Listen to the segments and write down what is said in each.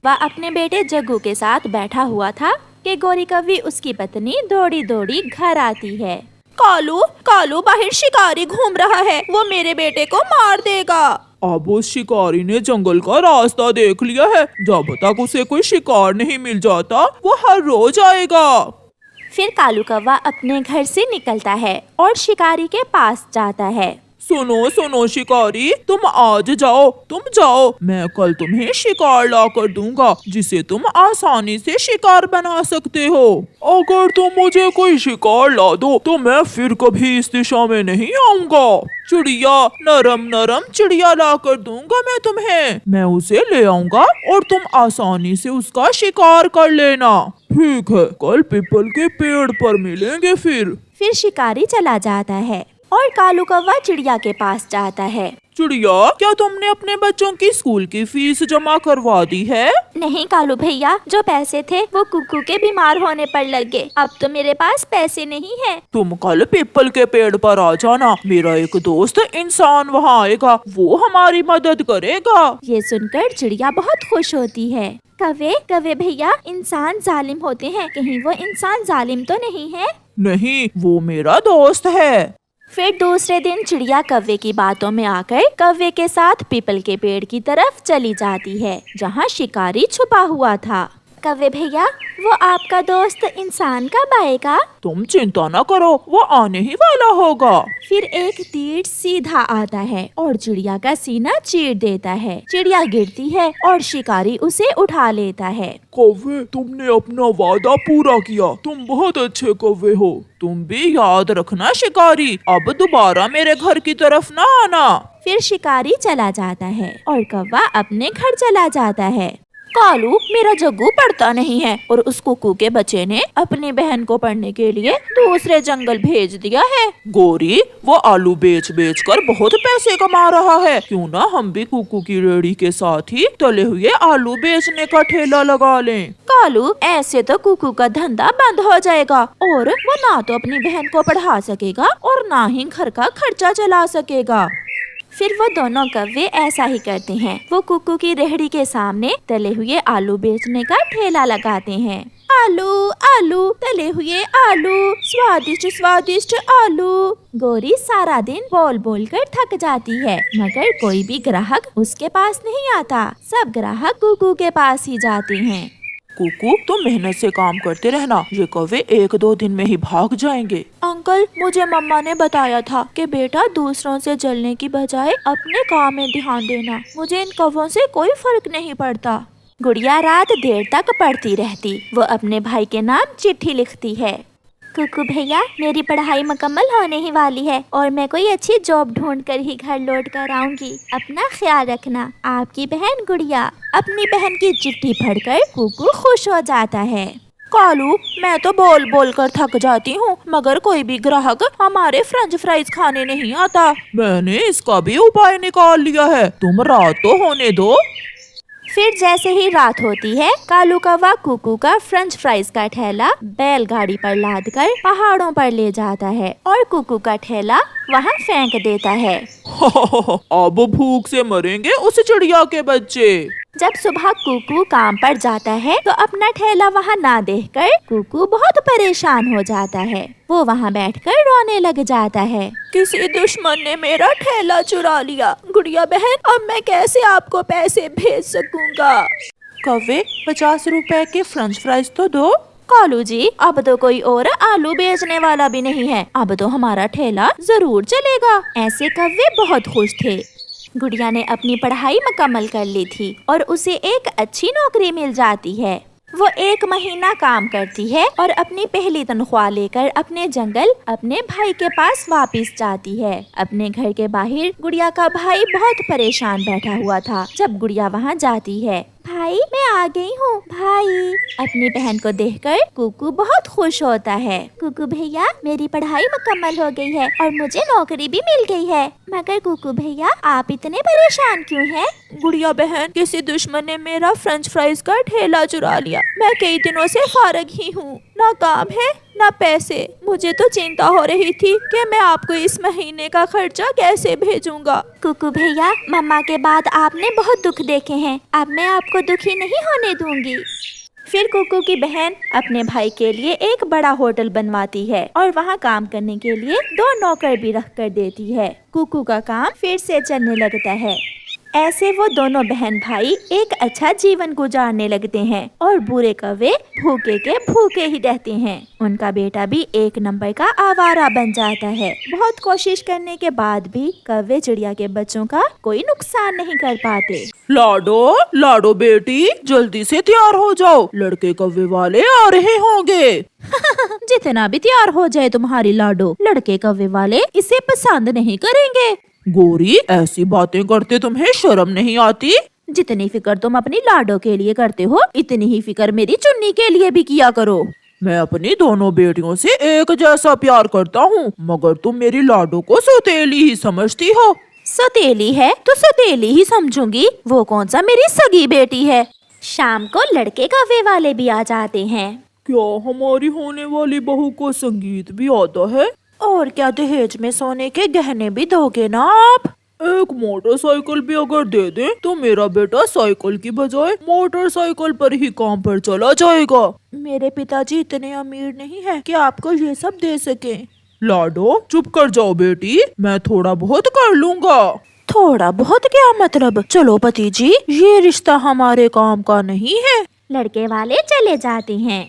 कौवा अपने बेटे जग्गू के साथ बैठा हुआ था कि गोरी कौवी उसकी पत्नी दौड़ी दौड़ी घर आती है। कालू कालू, बाहर शिकारी घूम रहा है, वो मेरे बेटे को मार देगा। अब उस शिकारी ने जंगल का रास्ता देख लिया है। जब तक उसे कोई शिकार नहीं मिल जाता वो हर रोज आएगा। फिर कालू कौवा अपने घर से निकलता है और शिकारी के पास जाता है। सुनो सुनो शिकारी, तुम आज जाओ, तुम जाओ, मैं कल तुम्हें शिकार ला कर दूंगा जिसे तुम आसानी से शिकार बना सकते हो। अगर तुम मुझे कोई शिकार ला दो तो मैं फिर कभी इस दिशा में नहीं आऊंगा। चिड़िया, नरम नरम चिड़िया ला कर दूंगा मैं तुम्हें। मैं उसे ले आऊंगा और तुम आसानी से उसका शिकार कर लेना। ठीक है, कल पीपल के पेड़ पर मिलेंगे। फिर शिकारी चला जाता है और कालू कौवा चिड़िया के पास जाता है। चिड़िया, क्या तुमने अपने बच्चों की स्कूल की फीस जमा करवा दी है? नहीं कालू भैया, जो पैसे थे वो कुकू के बीमार होने पर लग गए। अब तो मेरे पास पैसे नहीं है। तुम कल पीपल के पेड़ पर आ जाना, मेरा एक दोस्त इंसान वहाँ आएगा, वो हमारी मदद करेगा। ये सुनकर चिड़िया बहुत खुश होती है। कौवे कौवे भैया, इंसान जालिम होते हैं, कहीं वो इंसान जालिम तो नहीं है? नहीं, वो मेरा दोस्त है। फिर दूसरे दिन चिड़िया कौवे की बातों में आकर कौवे के साथ पीपल के पेड़ की तरफ चली जाती है जहाँ शिकारी छुपा हुआ था। कौवे भैया, वो आपका दोस्त इंसान कब आएगा? तुम चिंता न करो, वो आने ही वाला होगा। फिर एक तीर सीधा आता है और चिड़िया का सीना चीर देता है। चिड़िया गिरती है और शिकारी उसे उठा लेता है। कौवे, तुमने अपना वादा पूरा किया, तुम बहुत अच्छे कौवे हो। तुम भी याद रखना शिकारी, अब दोबारा मेरे घर की तरफ न आना। फिर शिकारी चला जाता है और कौवा अपने घर चला जाता है। कालू, मेरा जग्गू पढ़ता नहीं है और उस कुकू के बच्चे ने अपनी बहन को पढ़ने के लिए दूसरे जंगल भेज दिया है। गोरी, वो आलू बेच बेच कर बहुत पैसे कमा रहा है, क्यों ना हम भी कुकू की रेहड़ी के साथ ही तले हुए आलू बेचने का ठेला लगा लें। कालू, ऐसे तो कुकू का धंधा बंद हो जाएगा और वो ना तो अपनी बहन को पढ़ा सकेगा और ना ही घर का खर्चा चला सकेगा। फिर वो दोनों कौवे ऐसा ही करते हैं। वो कुकू की रेहड़ी के सामने तले हुए आलू बेचने का ठेला लगाते हैं। आलू आलू, तले हुए आलू, स्वादिष्ट स्वादिष्ट आलू। गोरी सारा दिन बोल बोल कर थक जाती है, मगर कोई भी ग्राहक उसके पास नहीं आता। सब ग्राहक कुकू के पास ही जाते हैं। कुकू, तुम मेहनत से काम करते रहना, ये कौवे 1-2 दिन में ही भाग जाएंगे। अंकल, मुझे मम्मा ने बताया था कि बेटा दूसरों से जलने की बजाय अपने काम में ध्यान देना। मुझे इन कौवों से कोई फर्क नहीं पड़ता। गुड़िया रात देर तक पढ़ती रहती। वो अपने भाई के नाम चिट्ठी लिखती है। कुकू भैया, मेरी पढ़ाई मुकम्मल होने ही वाली है और मैं कोई अच्छी जॉब ढूंढ कर ही घर लौट कर आऊंगी। अपना ख्याल रखना, आपकी बहन गुड़िया। अपनी बहन की चिट्ठी पढ़कर कुकू खुश हो जाता है। कालू, मैं तो बोल बोल कर थक जाती हूँ, मगर कोई भी ग्राहक हमारे फ्रेंच फ्राइज खाने नहीं आता। मैंने इसका भी उपाय निकाल लिया है, तुम रात तो होने दो। फिर जैसे ही रात होती है, कालू कौवा कुकू का फ्रेंच फ्राइज का ठेला बैलगाड़ी पर लादकर पहाड़ों पर ले जाता है और कुकू का ठेला वहाँ फेंक देता है। अब भूख से मरेंगे उस चिड़िया के बच्चे। जब सुबह कुकू काम पर जाता है तो अपना ठेला वहाँ ना देखकर कुकू बहुत परेशान हो जाता है। वो वहाँ बैठकर रोने लग जाता है। किसी दुश्मन ने मेरा ठेला चुरा लिया। गुड़िया बहन, अब मैं कैसे आपको पैसे भेज सकूंगा? कौवे, 50 रुपए के फ्रेंच फ्राइज तो दो। कालू जी, अब तो कोई और आलू बेचने वाला भी नहीं है, अब तो हमारा ठेला जरूर चलेगा। ऐसे कौवे बहुत खुश थे। गुड़िया ने अपनी पढ़ाई मुकम्मल कर ली थी और उसे एक अच्छी नौकरी मिल जाती है। वो 1 महीना काम करती है और अपनी पहली तनख्वाह लेकर अपने जंगल अपने भाई के पास वापस जाती है। अपने घर के बाहर गुड़िया का भाई बहुत परेशान बैठा हुआ था। जब गुड़िया वहाँ जाती है, भाई मैं आ गई हूँ भाई। अपनी बहन को देखकर कुकू बहुत खुश होता है। कुकू भैया, मेरी पढ़ाई मुकम्मल हो गई है और मुझे नौकरी भी मिल गई है। मगर कुकू भैया, आप इतने परेशान क्यों हैं? गुड़िया बहन, किसी दुश्मन ने मेरा फ्रेंच फ्राइज का ठेला चुरा लिया। मैं कई दिनों से फारग ही हूँ, ना काम है न पैसे। मुझे तो चिंता हो रही थी कि मैं आपको इस महीने का खर्चा कैसे भेजूंगा। कुकू भैया, मम्मा के बाद आपने बहुत दुख देखे हैं, अब मैं आपको दुखी नहीं होने दूंगी। फिर कुकू की बहन अपने भाई के लिए एक बड़ा होटल बनवाती है और वहाँ काम करने के लिए 2 नौकर भी रख कर देती है। कुकू का काम फिर से चलने लगता है। ऐसे वो दोनों बहन भाई एक अच्छा जीवन गुजारने लगते हैं और बुरे कौवे भूखे के भूखे ही रहते हैं। उनका बेटा भी 1 नंबर का आवारा बन जाता है। बहुत कोशिश करने के बाद भी कौवे चिड़िया के बच्चों का कोई नुकसान नहीं कर पाते। लाडो लाडो बेटी, जल्दी से तैयार हो जाओ, लड़के कौवे वाले आ रहे होंगे। जितना भी तैयार हो जाए तुम्हारी लाडो, लड़के कौवे वाले इसे पसंद नहीं करेंगे। गोरी, ऐसी बातें करते तुम्हें शर्म नहीं आती? जितनी फिक्र तुम अपनी लाडो के लिए करते हो, इतनी ही फिक्र मेरी चुन्नी के लिए भी किया करो। मैं अपनी दोनों बेटियों से एक जैसा प्यार करता हूँ, मगर तुम मेरी लाडो को सौतेली ही समझती हो। सौतेली है तो सौतेली ही समझूंगी, वो कौन सा मेरी सगी बेटी है। शाम को लड़के कौवे वाले भी आ जाते हैं। क्या हमारी होने वाली बहू को संगीत भी आता है? और क्या दहेज में सोने के गहने भी दोगे ना आप? एक मोटरसाइकिल भी अगर दे दें तो मेरा बेटा साइकिल की बजाय मोटरसाइकिल पर ही काम पर चला जाएगा। मेरे पिताजी इतने अमीर नहीं हैं कि आपको ये सब दे सकें। लाडो चुप कर जाओ बेटी, मैं थोड़ा बहुत कर लूँगा। थोड़ा बहुत क्या मतलब? चलो पति जी, ये रिश्ता हमारे काम का नहीं है। लड़के वाले चले जाते हैं।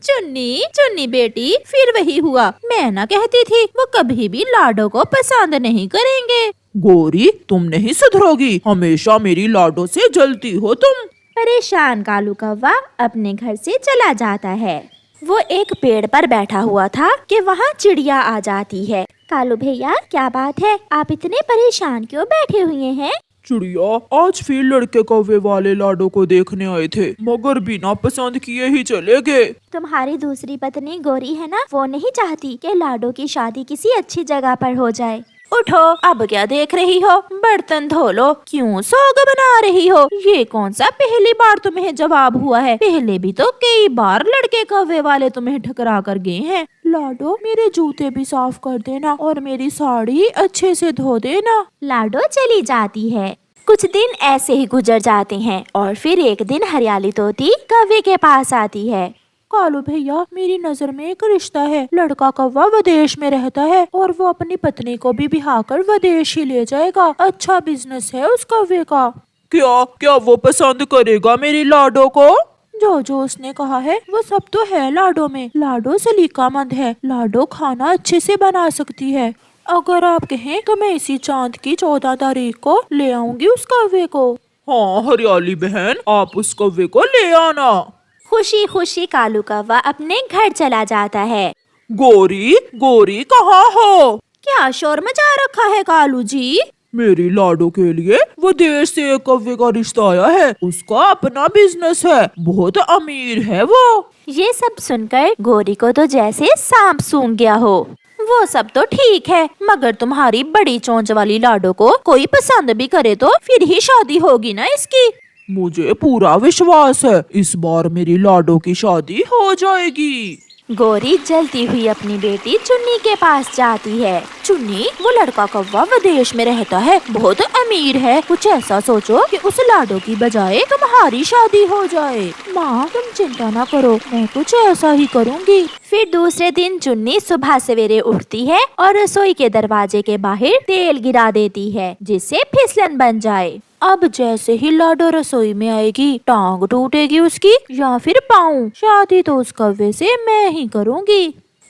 चुन्नी चुन्नी बेटी, फिर वही हुआ। मैं ना कहती थी वो कभी भी लाडो को पसंद नहीं करेंगे। गोरी, तुम नहीं सुधरोगी, हमेशा मेरी लाडो से जलती हो तुम। परेशान कालू कौवा अपने घर से चला जाता है। वो एक पेड़ पर बैठा हुआ था कि वहाँ चिड़िया आ जाती है। कालू भैया, क्या बात है, आप इतने परेशान क्यों बैठे हुए हैं? चिड़िया, आज फिर लड़के कौवे वाले लाडो को देखने आए थे, मगर बिना पसंद किए ही चले गए। तुम्हारी दूसरी पत्नी गोरी है ना, वो नहीं चाहती कि लाडो की शादी किसी अच्छी जगह पर हो जाए। उठो, अब क्या देख रही हो? बर्तन धो लो, क्यों सोग बना रही हो? ये कौन सा पहली बार तुम्हें जवाब हुआ है? पहले भी तो कई बार लड़के कौवे वाले तुम्हें ठकरा कर गए हैं। लाडो, मेरे जूते भी साफ कर देना और मेरी साड़ी अच्छे से धो देना। लाडो चली जाती है। कुछ दिन ऐसे ही गुजर जाते हैं और फिर एक दिन हरियाली तोती कौवे के पास आती है। कालू भैया, मेरी नजर में एक रिश्ता है। लड़का कौवा विदेश में रहता है और वो अपनी पत्नी को भी बिहा कर विदेश ही ले जाएगा। अच्छा बिजनेस है उस कौवे का। क्या क्या वो पसंद करेगा मेरी लाडो को? जो जो उसने कहा है वो सब तो है लाडो में। लाडो सलीकामंद है, लाडो खाना अच्छे से बना सकती है। अगर आप कहें तो मैं इसी चांद की 14 तारीख को ले आऊंगी उस कौवे को। हाँ हरियाली बहन, आप उस कौवे को ले आना। खुशी खुशी कालू कौवा अपने घर चला जाता है। गोरी गोरी, कहाँ हो? क्या शोर मचा रखा है कालू जी? मेरी लाडो के लिए विदेश से एक कौवे का रिश्ता आया है। उसका अपना बिजनेस है, बहुत अमीर है वो। ये सब सुनकर गोरी को तो जैसे सांप सूंघ गया हो। वो सब तो ठीक है, मगर तुम्हारी बड़ी चोंच वाली लाडो को कोई पसंद भी करे तो फिर ही शादी होगी ना इसकी। मुझे पूरा विश्वास है, इस बार मेरी लाडो की शादी हो जाएगी। गोरी जलती हुई अपनी बेटी चुन्नी के पास जाती है। चुन्नी, वो लड़का कौवा विदेश में रहता है, बहुत अमीर है। कुछ ऐसा सोचो कि उस लाडो की बजाय तुम्हारी शादी हो जाए। माँ, तुम चिंता ना करो, मैं कुछ ऐसा ही करूँगी। फिर दूसरे दिन चुन्नी सुबह सवेरे उठती है और रसोई के दरवाजे के बाहर तेल गिरा देती है जिससे फिसलन बन जाए। अब जैसे ही लाडो रसोई में आएगी, टांग टूटेगी उसकी या फिर पाँव। शादी तो उस कौवे से मैं ही करूँगी।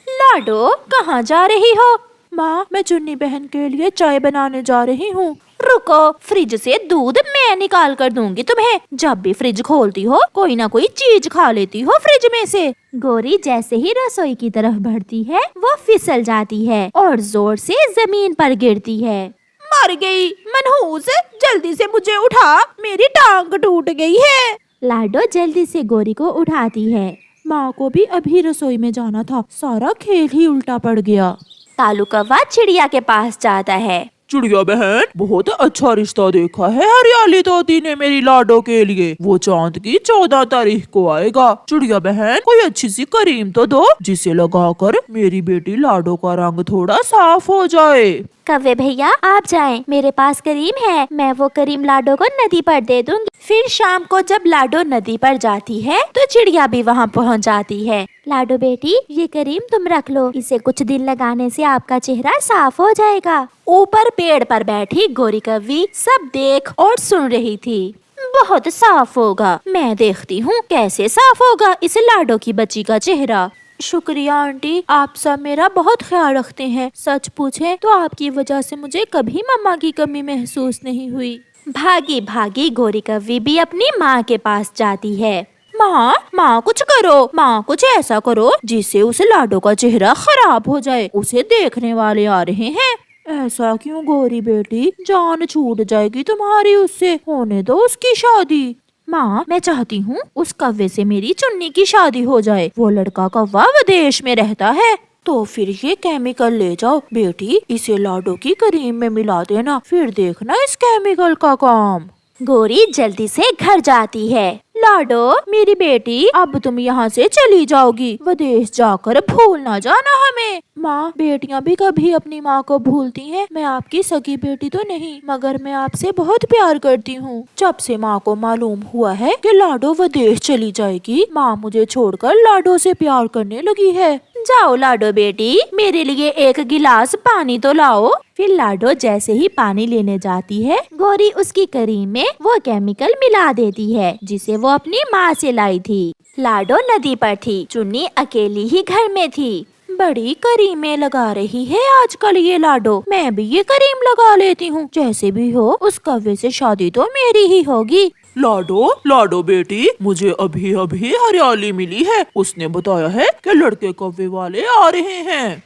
लाडो, कहाँ जा रही हो? माँ, मैं चुन्नी बहन के लिए चाय बनाने जा रही हूँ। रुको, फ्रिज से दूध मैं निकाल कर दूंगी तुम्हें। जब भी फ्रिज खोलती हो कोई ना कोई चीज खा लेती हो फ्रिज में से। गोरी जैसे ही रसोई की तरफ बढ़ती है वो फिसल जाती है और जोर से जमीन पर गिरती है। मर गई। मनहूस, जल्दी से मुझे उठा, मेरी टांग टूट गई है। लाडो जल्दी से गोरी को उठाती है। माँ को भी अभी रसोई में जाना था, सारा खेल ही उल्टा पड़ गया। कालू कौवा चिड़िया के पास जाता है। चिड़िया बहन, बहुत अच्छा रिश्ता देखा है हरियाली तोती ने मेरी लाडो के लिए। वो चांद की 14 तारीख को आएगा। चिड़िया बहन, कोई अच्छी सी क्रीम तो दो जिसे लगाकर मेरी बेटी लाडो का रंग थोड़ा साफ हो जाए। कव्वे भैया आप जाएं, मेरे पास करीम है, मैं वो करीम लाडो को नदी पर दे दूंगी। फिर शाम को जब लाडो नदी पर जाती है तो चिड़िया भी वहाँ पहुँच जाती है। लाडो बेटी, ये करीम तुम रख लो, इसे कुछ दिन लगाने से आपका चेहरा साफ हो जाएगा। ऊपर पेड़ पर बैठी गोरी कव्वी सब देख और सुन रही थी। बहुत साफ होगा, मैं देखती हूँ कैसे साफ होगा इस लाडो की बच्ची का चेहरा। शुक्रिया आंटी, आप सब मेरा बहुत ख्याल रखते हैं। सच पूछे तो आपकी वजह से मुझे कभी मम्मा की कमी महसूस नहीं हुई। भागी भागी गोरी कव्वी भी अपनी माँ के पास जाती है। माँ कुछ करो, माँ कुछ ऐसा करो जिससे उस लाडो का चेहरा खराब हो जाए, उसे देखने वाले आ रहे हैं। ऐसा क्यों गोरी बेटी, जान छूट जाएगी तुम्हारी उससे, होने दो उसकी शादी। माँ, मैं चाहती हूँ उस कव्वे से मेरी चुन्नी की शादी हो जाए। वो लड़का कव्वा विदेश में रहता है। तो फिर ये केमिकल ले जाओ बेटी, इसे लाडो की क्रीम में मिला देना, फिर देखना इस केमिकल का काम। गोरी जल्दी से घर जाती है। लाडो मेरी बेटी, अब तुम यहाँ से चली जाओगी, विदेश जाकर भूल ना जाना हमें। माँ, बेटियाँ भी कभी अपनी माँ को भूलती हैं। मैं आपकी सगी बेटी तो नहीं, मगर मैं आपसे बहुत प्यार करती हूँ। जब से माँ को मालूम हुआ है कि लाडो विदेश चली जाएगी, माँ मुझे छोड़कर लाडो से प्यार करने लगी है। जाओ लाडो बेटी, मेरे लिए एक गिलास पानी तो लाओ। फिर लाडो जैसे ही पानी लेने जाती है, गोरी उसकी क्रीम में वो केमिकल मिला देती है जिसे वो अपनी माँ से लाई थी। लाडो नदी पर थी, चुन्नी अकेली ही घर में थी। बड़ी करीमें लगा रही है आजकल ये लाडो, मैं भी ये करीम लगा लेती हूँ। जैसे भी हो उस कव्वे से शादी तो मेरी ही होगी। लाडो बेटी, मुझे अभी अभी हरियाली मिली है। उसने बताया है कि लड़के कव्वे वाले आ रहे हैं।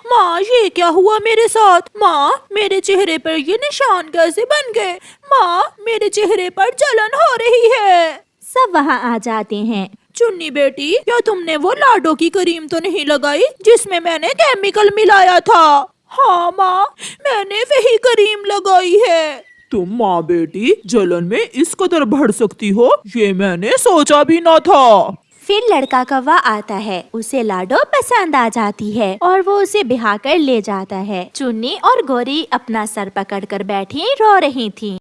माँ ये क्या हुआ मेरे साथ? माँ, मेरे चेहरे पर ये निशान कैसे बन गए? माँ, मेरे चेहरे पर जलन हो रही है। सब वहाँ आ जाते हैं। चुन्नी बेटी, क्या तुमने वो लाडो की क्रीम तो नहीं लगाई जिसमें मैंने केमिकल मिलाया था? हाँ माँ, मैंने वही क्रीम लगाई है। तुम माँ बेटी जलन में इस कदर बढ़ सकती हो, ये मैंने सोचा भी न था। फिर लड़का कौवा आता है, उसे लाडो पसंद आ जाती है और वो उसे बिहा कर ले जाता है। चुन्नी और गोरी अपना सर पकड़कर बैठी रो रही थी।